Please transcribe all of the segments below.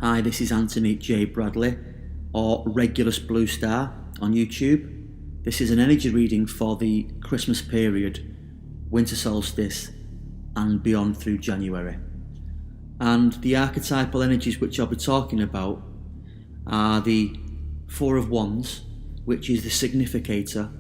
Hi, this is Anthony J. Bradley, or Regulus Blue Star on YouTube. This is an energy reading for the Christmas period, winter solstice, and beyond through January. And the archetypal energies which I'll be talking about are the Four of Wands, which is the significator,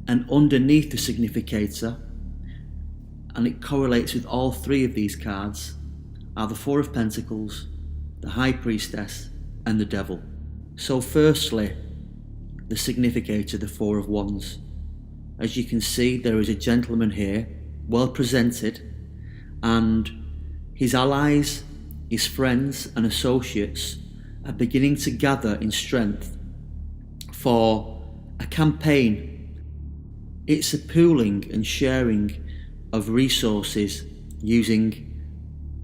and underneath the significator, and it correlates with all three of these cards, are the Four of Pentacles, the High Priestess, and the Devil. So firstly, the significator, the Four of Wands. As you can see, there is a gentleman here, well presented, and his allies, his friends and associates are beginning to gather in strength for a campaign. It's a pooling and sharing of resources using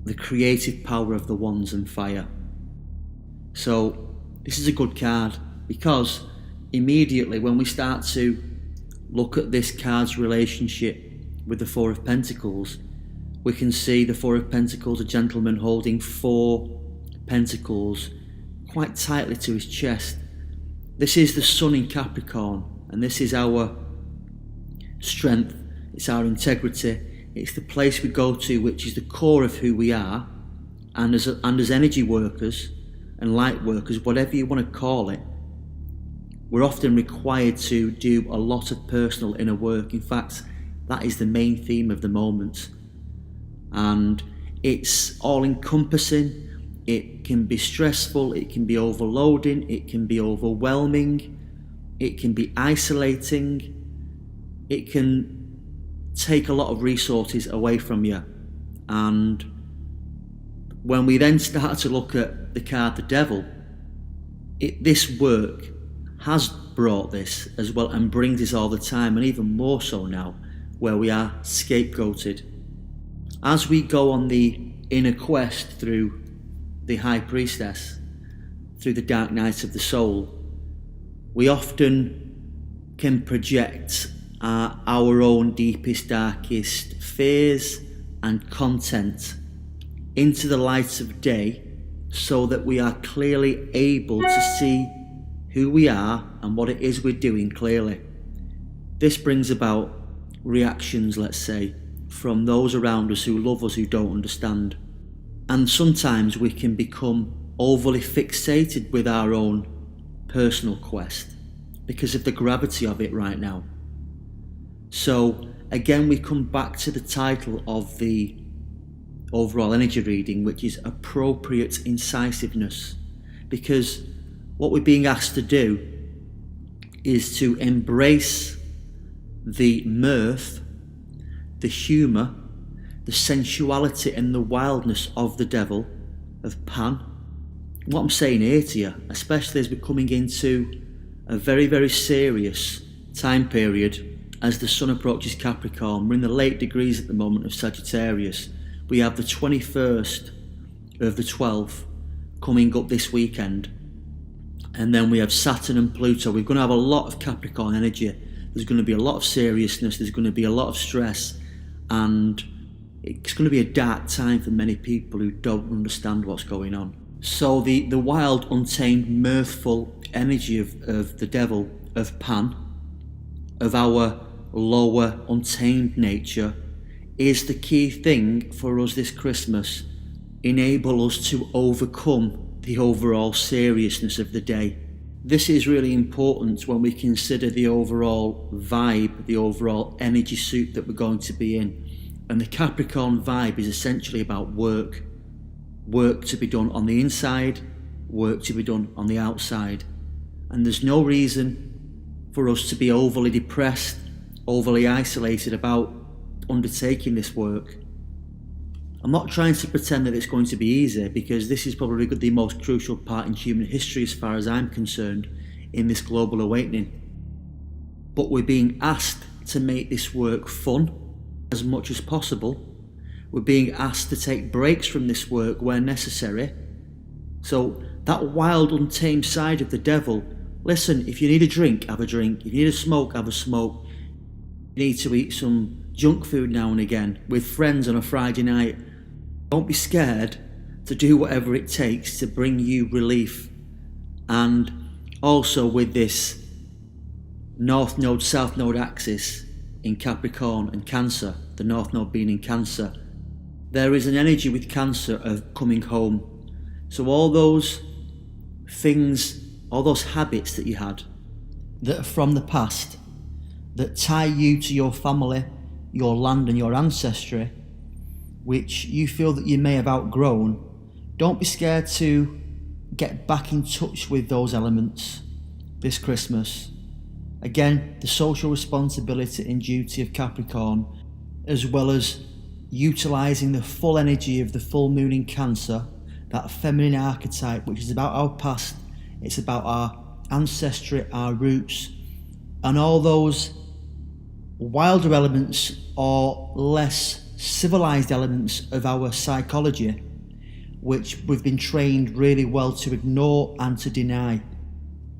the creative power of the wands and fire. So this is a good card because immediately when we start to look at this card's relationship with the Four of Pentacles, we can see the Four of Pentacles, a gentleman holding four pentacles quite tightly to his chest. This is the sun in Capricorn, and this is our strength, it's our integrity, it's the place we go to which is the core of who we are, and as energy workers and light workers, whatever you want to call it, we're often required to do a lot of personal inner work. In fact, that is the main theme of the moment, and it's all encompassing. It can be stressful, it can be overloading, it can be overwhelming, it can be isolating, it can take a lot of resources away from you. And when we then start to look at the card the Devil, this work has brought this as well and brings this all the time, and even more so now where we are scapegoated. As we go on the inner quest through the High Priestess, through the dark night of the soul, we often can project our own deepest, darkest fears and content into the light of day so that we are clearly able to see who we are and what it is we're doing clearly. This brings about reactions, let's say, from those around us who love us, who don't understand. And sometimes we can become overly fixated with our own personal quest because of the gravity of it right now. So again, we come back to the title of the overall energy reading, which is appropriate incisiveness, because what we're being asked to do is to embrace the mirth, the humour, the sensuality and the wildness of the Devil, of Pan. What I'm saying here to you, especially as we're coming into a very, very serious time period as the sun approaches Capricorn. We're in the late degrees at the moment of Sagittarius. We have the 21st of the 12th coming up this weekend, and then we have Saturn and Pluto. We're going to have a lot of Capricorn energy. There's going to be a lot of seriousness, there's going to be a lot of stress, and it's going to be a dark time for many people who don't understand what's going on. So the wild, untamed, mirthful energy of the Devil, of Pan, of our lower, untamed nature, is the key thing for us this Christmas. Enable us to overcome the overall seriousness of the day. This is really important when we consider the overall vibe, the overall energy suit that we're going to be in. And the Capricorn vibe is essentially about work. Work to be done on the inside, work to be done on the outside. And there's no reason for us to be overly depressed, overly isolated about undertaking this work. I'm not trying to pretend that it's going to be easy, because this is probably the most crucial part in human history as far as I'm concerned in this global awakening. But we're being asked to make this work fun as much as possible. We're being asked to take breaks from this work where necessary. So that wild, untamed side of the Devil, listen, if you need a drink, have a drink. If you need a smoke, have a smoke. You need to eat some junk food now and again with friends on a Friday night. Don't be scared to do whatever it takes to bring you relief. And also with this North Node, South Node axis in Capricorn and Cancer, the North Node being in Cancer, there is an energy with Cancer of coming home. So all those things, all those habits that you had that are from the past, that tie you to your family, your land and your ancestry, which you feel that you may have outgrown, don't be scared to get back in touch with those elements this Christmas. Again, the social responsibility and duty of Capricorn, as well as utilising the full energy of the full moon in Cancer, that feminine archetype, which is about our past, it's about our ancestry, our roots, and all those wilder elements or less civilised elements of our psychology, which we've been trained really well to ignore and to deny.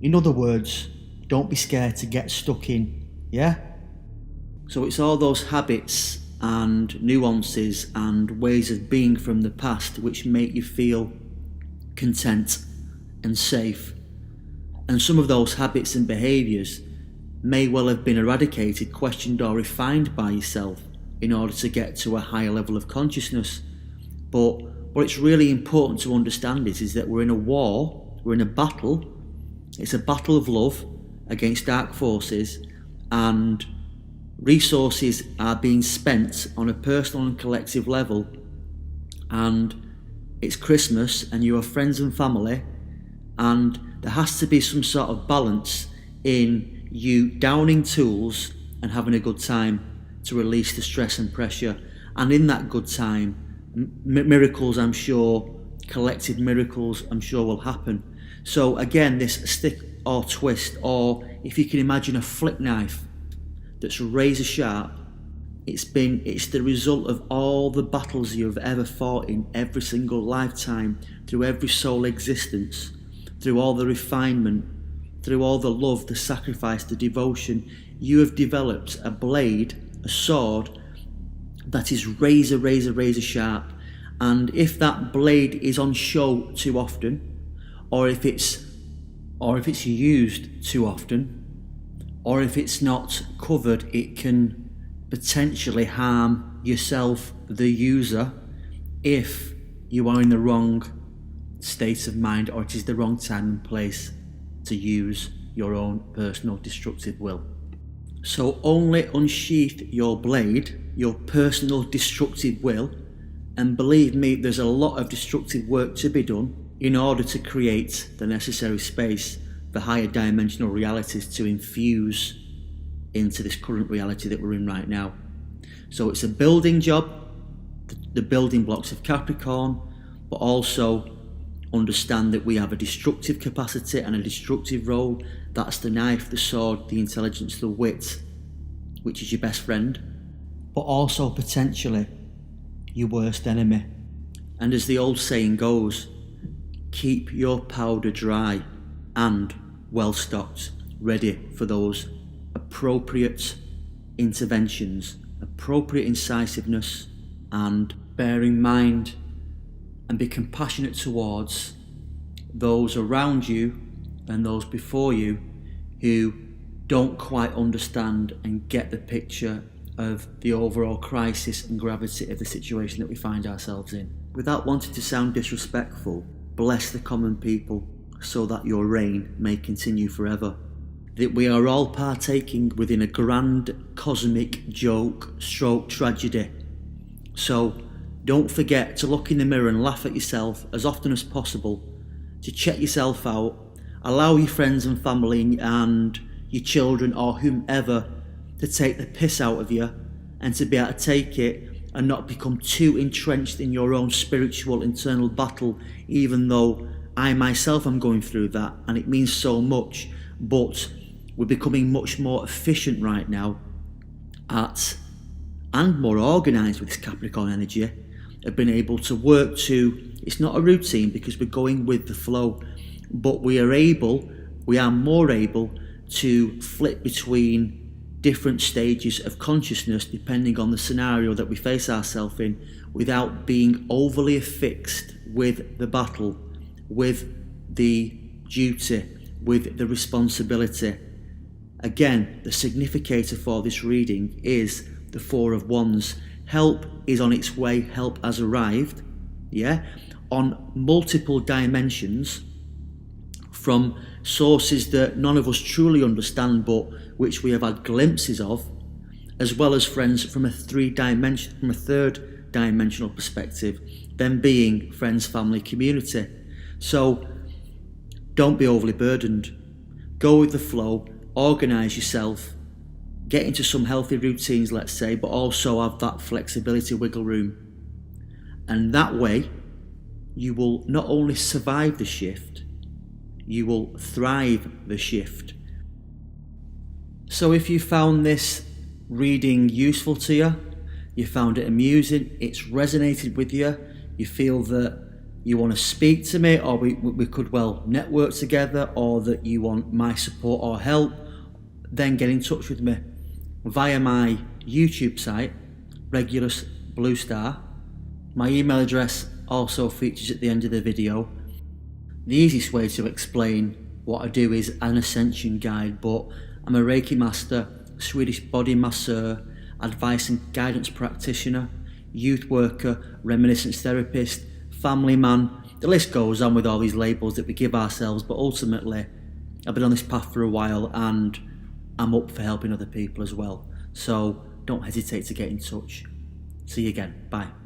In other words, don't be scared to get stuck in, yeah? So it's all those habits and nuances and ways of being from the past which make you feel content and safe. And some of those habits and behaviours may well have been eradicated, questioned or refined by yourself in order to get to a higher level of consciousness. But what it's really important to understand is that we're in a war, we're in a battle. It's a battle of love against dark forces, and resources are being spent on a personal and collective level. And it's Christmas and you are friends and family, and there has to be some sort of balance in you downing tools and having a good time to release the stress and pressure. And in that good time, miracles, I'm sure, collective miracles, I'm sure, will happen. So again, this stick or twist, or if you can imagine a flip knife that's razor sharp, it's the result of all the battles you've ever fought in every single lifetime, through every soul existence, through all the refinement, through all the love, the sacrifice, the devotion. You have developed a blade, a sword, that is razor sharp. And if that blade is on show too often, or if it's used too often, or if it's not covered, it can potentially harm yourself, the user, if you are in the wrong state of mind, or it is the wrong time and place to use your own personal destructive will. So only unsheath your blade, your personal destructive will, and believe me, there's a lot of destructive work to be done in order to create the necessary space for higher dimensional realities to infuse into this current reality that we're in right now. So it's a building job, the building blocks of Capricorn, but also understand that we have a destructive capacity and a destructive role. That's the knife, the sword, the intelligence, the wit, which is your best friend, but also potentially your worst enemy. And as the old saying goes, keep your powder dry and well stocked, ready for those appropriate interventions, appropriate incisiveness, and bear in mind and be compassionate towards those around you and those before you who don't quite understand and get the picture of the overall crisis and gravity of the situation that we find ourselves in. Without wanting to sound disrespectful, bless the common people so that your reign may continue forever. That we are all partaking within a grand cosmic joke stroke tragedy. So don't forget to look in the mirror and laugh at yourself as often as possible, to check yourself out, allow your friends and family and your children or whomever to take the piss out of you, and to be able to take it and not become too entrenched in your own spiritual internal battle, even though I myself am going through that and it means so much. But we're becoming much more efficient right now at, and more organised with this Capricorn energy, have been able to work to, it's not a routine because we're going with the flow, but we are more able to flip between different stages of consciousness depending on the scenario that we face ourselves in, without being overly affixed with the battle, with the duty, with the responsibility. Again, the significator for this reading is the Four of Wands. Help is on its way, help has arrived, on multiple dimensions, from sources that none of us truly understand but which we have had glimpses of, as well as, friends, from a third dimensional perspective, them being friends, family, community. So don't be overly burdened. Go with the flow, organise yourself, get into some healthy routines, let's say, but also have that flexibility, wiggle room. And that way, you will not only survive the shift, you will thrive the shift. So if you found this reading useful to you, you found it amusing, it's resonated with you, you feel that you want to speak to me, or we could well network together, or that you want my support or help, then get in touch with me via my YouTube site, Regulus Blue Star. My email address also features at the end of the video. The easiest way to explain what I do is an ascension guide, but I'm a Reiki master, Swedish body masseur, advice and guidance practitioner, youth worker, reminiscence therapist, family man. The list goes on with all these labels that we give ourselves, but ultimately I've been on this path for a while and I'm up for helping other people as well. So don't hesitate to get in touch. See you again. Bye.